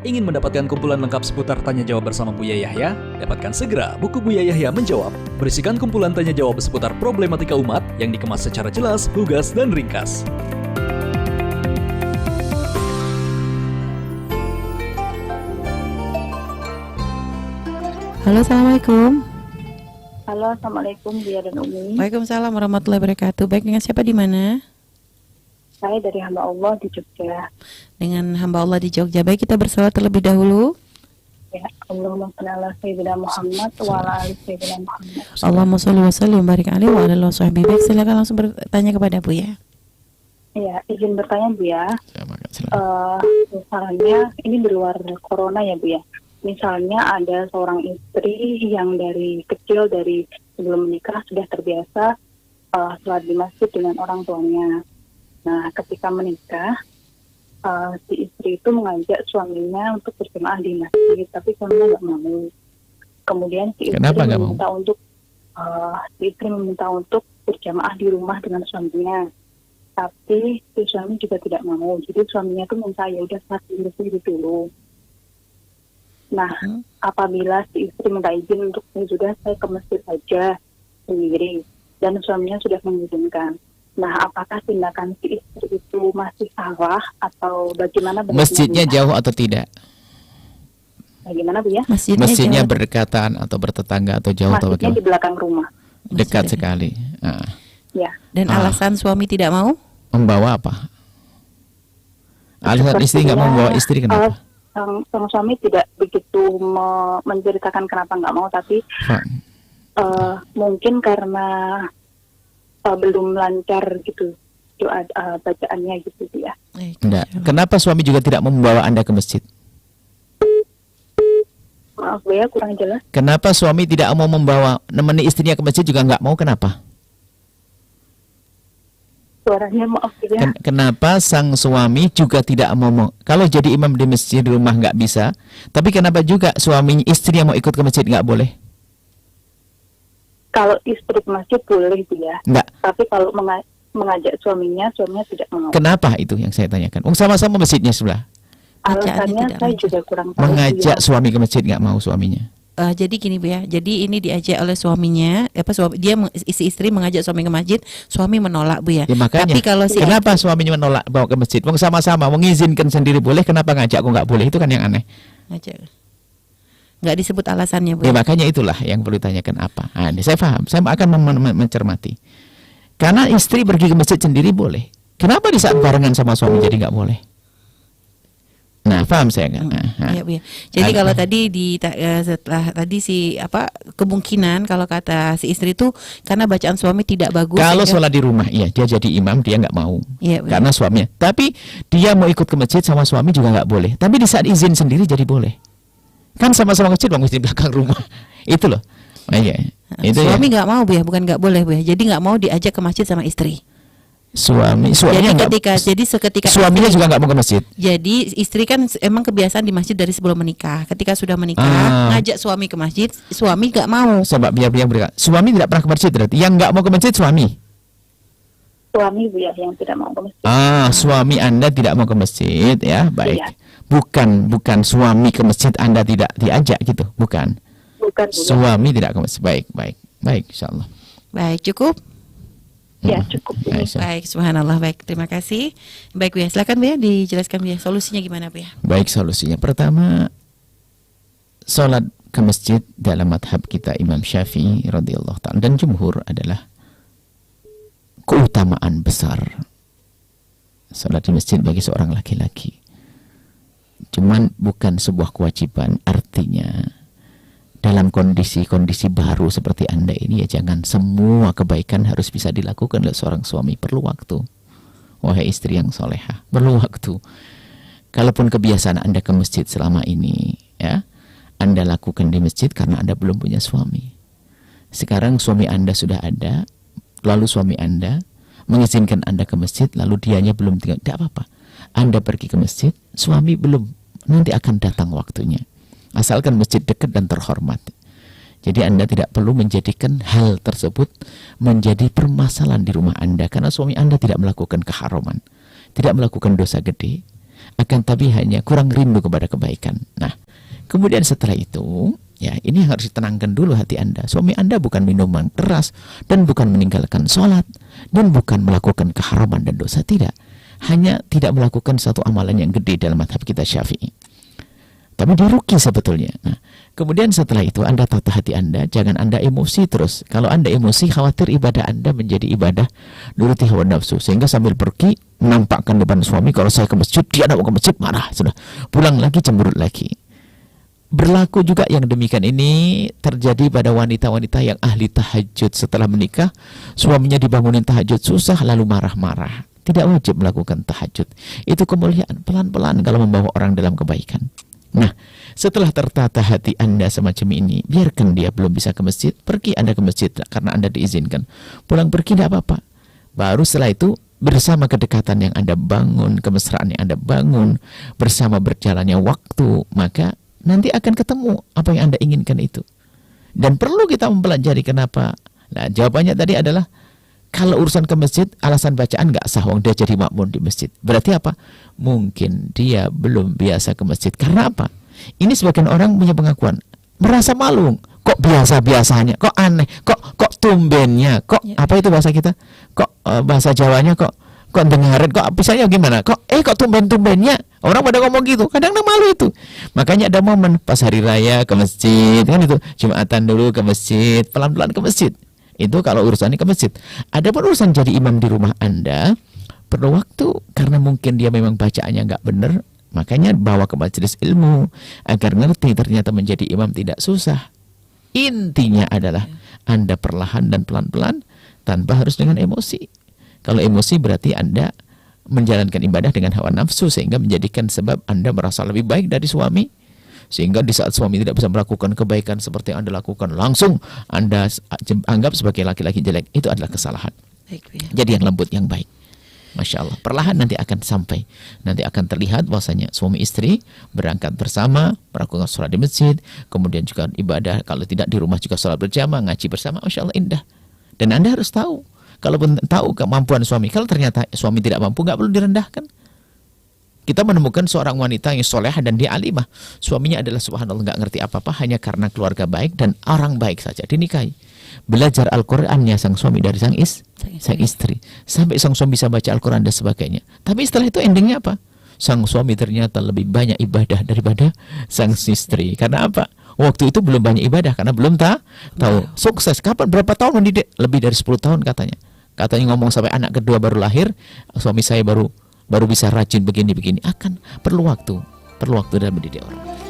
Ingin mendapatkan kumpulan lengkap seputar Tanya Jawab bersama Buya Yahya? Dapatkan segera buku Buya Yahya Menjawab. Berisikan kumpulan Tanya Jawab seputar problematika umat yang dikemas secara jelas, lugas, dan ringkas. Halo, Assalamualaikum. Halo, Assalamualaikum Buya dan Umi. Waalaikumsalam warahmatullahi wabarakatuh. Baik, dengan siapa di mana? Saya dari hamba Allah di Jogja. Dengan hamba Allah di Jogja. Baik, kita bersalawat terlebih dahulu. Ya, Allahumma shalli ala sayyidina Muhammad wa ala ali sayyidina Muhammad. Allahumma sholli wa sallim wa barik alaihi wa ala alihi washabbihi. Baik, silakan langsung bertanya kepada Bu ya. Ya, izin bertanya Bu ya. Misalnya ini di luar corona ya Bu ya. Misalnya ada seorang istri yang dari kecil, dari sebelum menikah sudah terbiasa sholat di masjid dengan orang tuanya. Nah, ketika menikah, si istri itu mengajak suaminya untuk berjamaah di masjid, tapi suaminya nggak mau. Kemudian si istri meminta untuk berjamaah di rumah dengan suaminya, tapi si suami juga tidak mau. Jadi suaminya itu minta ya udah sholat sendiri dulu. Nah, apabila si istri minta izin untuk sudah saya ke masjid saja sendiri, dan suaminya sudah mengizinkan. Nah, apakah tindakan si istri itu masih salah atau bagaimana? Masjidnya jauh atau tidak? Bagaimana Bu ya? Masjidnya berdekatan atau bertetangga atau jauh atau bagaimana? Masjidnya di belakang rumah. Dekat sekali. Ya. Dan alasan suami tidak mau? Membawa apa? Alasan istri nggak mau membawa istri kenapa? Sang suami tidak begitu menceritakan kenapa nggak mau, tapi mungkin karena belum lancar gitu doa bacaannya gitu ya. Enggak. Kenapa suami juga tidak membawa Anda ke masjid? Maaf Bu ya, kurang jelas. Kenapa suami tidak mau membawa nemeni istrinya ke masjid juga nggak mau? Kenapa? Suaranya maaf ya. Kenapa sang suami juga tidak mau? Kalau jadi imam di masjid di rumah nggak bisa, tapi kenapa juga suaminya istri yang mau ikut ke masjid nggak boleh? Kalau istri ke masjid boleh dia, enggak. Tapi kalau mengajak suaminya tidak mau. Kenapa itu yang saya tanyakan? Sama-sama masjidnya sebelah. Alasannya saya juga kurang tahu. Mengajak suami ke masjid nggak mau suaminya. Jadi gini Bu ya, jadi ini diajak oleh suaminya, istri mengajak suami ke masjid, suami menolak Bu ya. Makanya, tapi kalau kenapa suaminya menolak bawa ke masjid? Wong sama-sama mengizinkan sendiri boleh, kenapa ngajak kok nggak boleh? Itu kan yang aneh. Ngajak. Nggak disebut alasannya Bu. Ya makanya itulah yang perlu ditanyakan apa. Nah, saya paham. Saya akan mencermati. Karena istri pergi ke masjid sendiri boleh. Kenapa di saat barengan sama suami jadi nggak boleh? Nah, paham saya kan? Ya, Bu ya. Jadi kalau tadi setelah tadi kemungkinan kalau kata si istri itu karena bacaan suami tidak bagus. Kalau sholat di rumah, iya dia jadi imam dia nggak mau. Ya, karena suaminya. Tapi dia mau ikut ke masjid sama suami juga nggak boleh. Tapi di saat izin sendiri jadi boleh. Kan sama-sama masjid bang, masjid di belakang rumah. Itu loh. Itu suami nggak mau Bu ya, bukan nggak boleh Bu ya. Jadi nggak mau diajak ke masjid sama istri. Suaminya seketika suaminya juga nggak mau ke masjid. Jadi istri kan emang kebiasaan di masjid dari sebelum menikah. Ketika sudah menikah, ngajak suami ke masjid, suami nggak mau. Coba biar berikan. Suami tidak pernah ke masjid berarti. Yang nggak mau ke masjid suami. Suami Bu ya yang tidak mau ke masjid. Suami Anda tidak mau ke masjid ya, baik. Iya. Bukan suami ke masjid Anda tidak diajak gitu, bukan. Bukan. Suami tidak ke masjid. Baik, insyaallah. Baik, cukup. Ya cukup. Baik, subhanallah. Baik, terima kasih. Baik Bu ya, silakan Bu ya, dijelaskan Bu ya, solusinya gimana Bu ya? Baik, solusinya pertama, sholat ke masjid dalam madhab kita Imam Syafi'i radhiyallahu ta'ala dan jumhur adalah keutamaan besar sholat di masjid bagi seorang laki-laki. Cuman bukan sebuah kewajiban. Artinya dalam kondisi-kondisi baru seperti Anda ini ya jangan semua kebaikan harus bisa dilakukan oleh seorang suami. Perlu waktu. Wahai istri yang solehah, perlu waktu. Kalaupun kebiasaan Anda ke masjid selama ini ya, Anda lakukan di masjid karena Anda belum punya suami. Sekarang suami Anda sudah ada, lalu suami Anda mengizinkan Anda ke masjid, lalu dianya belum tinggal. Tidak apa-apa. Anda pergi ke masjid, suami belum, nanti akan datang waktunya. Asalkan masjid dekat dan terhormat. Jadi Anda tidak perlu menjadikan hal tersebut menjadi permasalahan di rumah Anda. Karena suami Anda tidak melakukan keharaman, tidak melakukan dosa gede. akan tapi hanya kurang rindu kepada kebaikan. Nah, kemudian setelah itu, ya ini harus ditenangkan dulu hati Anda. Suami Anda bukan minuman keras dan bukan meninggalkan sholat dan bukan melakukan keharaman dan dosa, tidak. Hanya tidak melakukan satu amalan yang gede dalam mazhab kita Syafi'i. Tapi dia rugi sebetulnya. Nah, kemudian setelah itu Anda tata hati Anda, jangan Anda emosi terus. Kalau Anda emosi, khawatir ibadah Anda menjadi ibadah nuruti hawa nafsu. Sehingga sambil pergi, menampakkan depan suami, kalau saya ke masjid, dia tidak mau ke masjid, marah. Sudah, pulang lagi, cemberut lagi. Berlaku juga yang demikian ini terjadi pada wanita-wanita yang ahli tahajud. Setelah menikah, suaminya dibangunin tahajud susah, lalu marah-marah. Tidak wajib melakukan tahajud. Itu kemuliaan, pelan-pelan kalau membawa orang dalam kebaikan. Nah, setelah tertata hati Anda semacam ini, biarkan dia belum bisa ke masjid, pergi Anda ke masjid karena Anda diizinkan. Pulang pergi tidak apa-apa. Baru setelah itu, bersama kedekatan yang Anda bangun, kemesraan yang Anda bangun, bersama berjalannya waktu, maka nanti akan ketemu apa yang Anda inginkan itu. Dan perlu kita mempelajari kenapa. Nah, jawabannya tadi adalah, kalau urusan ke masjid, alasan bacaan nggak sah, wong dia jadi makmum di masjid. Berarti apa? Mungkin dia belum biasa ke masjid. Karena apa? Ini sebagian orang punya pengakuan, merasa malu. Kok biasa-biasanya? Kok aneh? Kok tumbennya? Kok apa itu bahasa kita? Kok bahasa Jawanya kok dengarin? Kok misalnya gimana? Kok tumben-tumbennya? Orang pada ngomong gitu. Kadang malu itu. Makanya ada momen pas hari raya ke masjid, kan itu. Jumatan dulu ke masjid, pelan-pelan ke masjid. Itu kalau urusannya ke masjid. Ada pun urusan jadi imam di rumah Anda, perlu waktu karena mungkin dia memang bacaannya nggak benar. Makanya bawa ke majelis ilmu agar ngerti ternyata menjadi imam tidak susah. Intinya adalah Anda perlahan dan pelan-pelan tanpa harus dengan emosi. Kalau emosi berarti Anda menjalankan ibadah dengan hawa nafsu sehingga menjadikan sebab Anda merasa lebih baik dari suami. Sehingga di saat suami tidak bisa melakukan kebaikan seperti yang Anda lakukan, langsung Anda anggap sebagai laki-laki jelek. Itu adalah kesalahan. Jadi yang lembut, yang baik. Masya Allah. Perlahan nanti akan sampai. Nanti akan terlihat bahwasanya suami istri berangkat bersama, melakukan sholat di masjid, kemudian juga ibadah, kalau tidak di rumah juga sholat berjamaah, ngaji bersama. Masya Allah, indah. Dan Anda harus tahu, kalaupun tahu kemampuan suami, kalau ternyata suami tidak mampu, nggak perlu direndahkan. Kita menemukan seorang wanita yang solehah dan dia alimah. Suaminya adalah subhanallah nggak ngerti apa-apa, hanya karena keluarga baik dan orang baik saja dinikahi. Belajar Al-Qurannya sang suami dari sang istri. Sampai sang suami bisa baca Al-Quran dan sebagainya. Tapi setelah itu endingnya apa? Sang suami ternyata lebih banyak ibadah daripada sang istri. Karena apa? Waktu itu belum banyak ibadah karena belum tahu. Sukses. Kapan? Berapa tahun mendidik? Lebih dari 10 tahun katanya. Katanya ngomong sampai anak kedua baru lahir, suami saya baru bisa rajin begini-begini. Akan perlu waktu dalam mendidik orang.